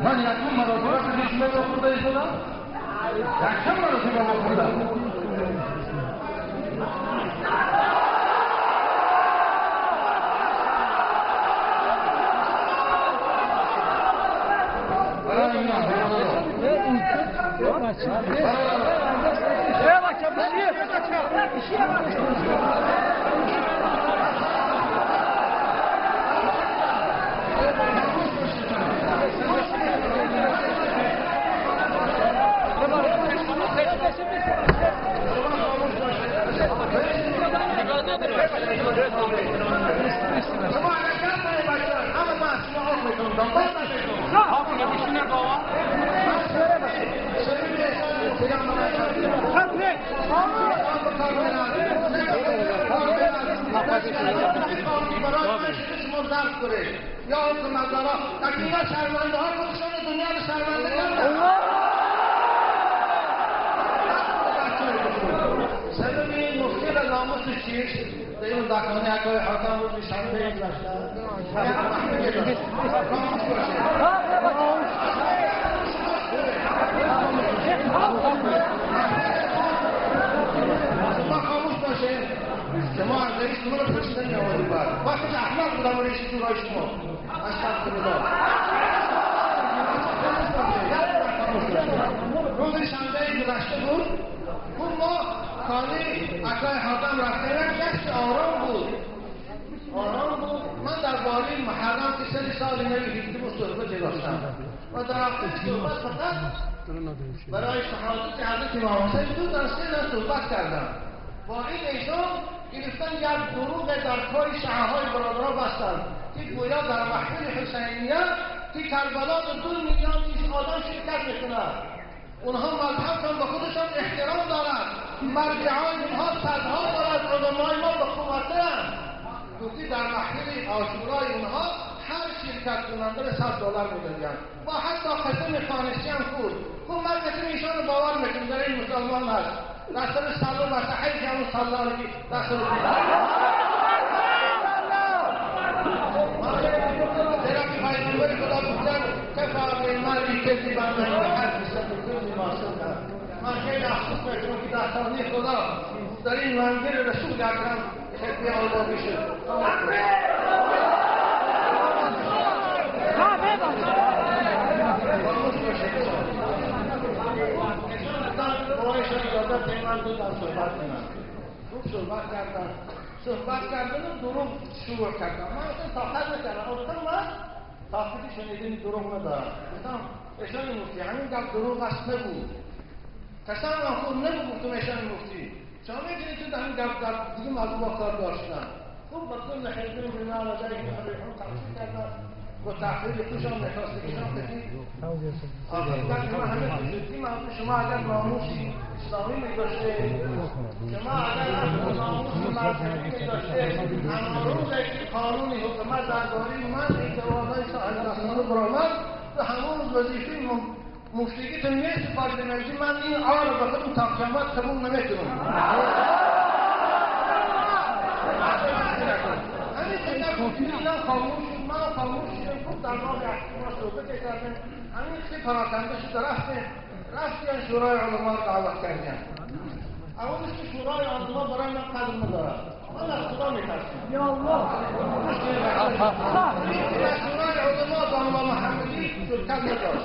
من یکم مراتبه کنشمه رو خورده ایزادا یکم مراتبه رو خورده یا حکومتدارا تکلیف شرمنده ها خودشون دنیا رو شرمنده کردن سبب این مفتی و ناموس چیست؟ در این دکانه اکای حاکم رو شنبه یک رشتن شما خاموش باشه شما از رئیس شما رو پرسیدن می‌آوردی بعد وقتی احمق بودم و رئیس شورای شما استغفرالله روز شنبه گذشته بود اون ما خانه اکای حاتم رفتیم گشت آرام بود من در باری محرم که 3 سال نوی هیچی صحبت داشتم و در اول صحبت فقط برای شهادت حضرت امام حسین دو در 3 صحبت کردم با این ایشان گرفتن یک دروغ در پای شهرهای برادرها بستند که گویا در محفل حسینیه که کربلا 2 میلیون آدم شرکت میکنند اونها مذهبشان به خودشان احترام دارند مرجعان اونها صدها دارد علمای ما به قوتند گفتی در محفل عاشورای اونها هر شرکت کننده به $100 میدادند و حتی قسم خانشی هم خود خب من قسم ایشان رو باور میکنم در این مسلمان هست دستر سلام و صحیح که همون سلام رو دستر رو درکی پیغمبر خدا بودن کفا به مردی کسی بندن به هر بسید بکنی ماسد کرد من خیلی افسوس میکنم که در سالنی خدا در این منزل رسول اکرم خطبه آزادی شد صحبت کردن و دروغ شروع کردن من اصلا طاقت نکردم اصلا من طاقتی شنیدین دروغ ندارم گفتم ایشان مفتی همین گفت دروغ است نبود قسم من خود نگفتم ایشان مفتی شما میدونید تو همین گفت دیگه موضوع کار داشتن خوب با کل حزبین بنا نظری که حریفون تقسیم کردن با تحقیل خوشم نکاستگیشان کسی آخر که من همه خصوصی موضوع شما اگر ناموسی اسلامی میگذاشته شما اگر ناموسی مذهبی میگذاشته اما روزی که قانونی حکومت درباره من این جوابای صاحب رسانه برآمد به همون وظیفه مفتیگیتون می‌سپارید میگید من این آر به خودم تا قیامت قبول نمیکنم اینا خاموش من خاموش شدم در واقع ما صحبت کردیم همین چیز پراکنده شده رفتیم شورای علما رو دعوت کردیم اولش که شورای علما برای من قدر ندارد من از خدا میترسم یا الله شورای علما با امام محمدی شرکت نداشت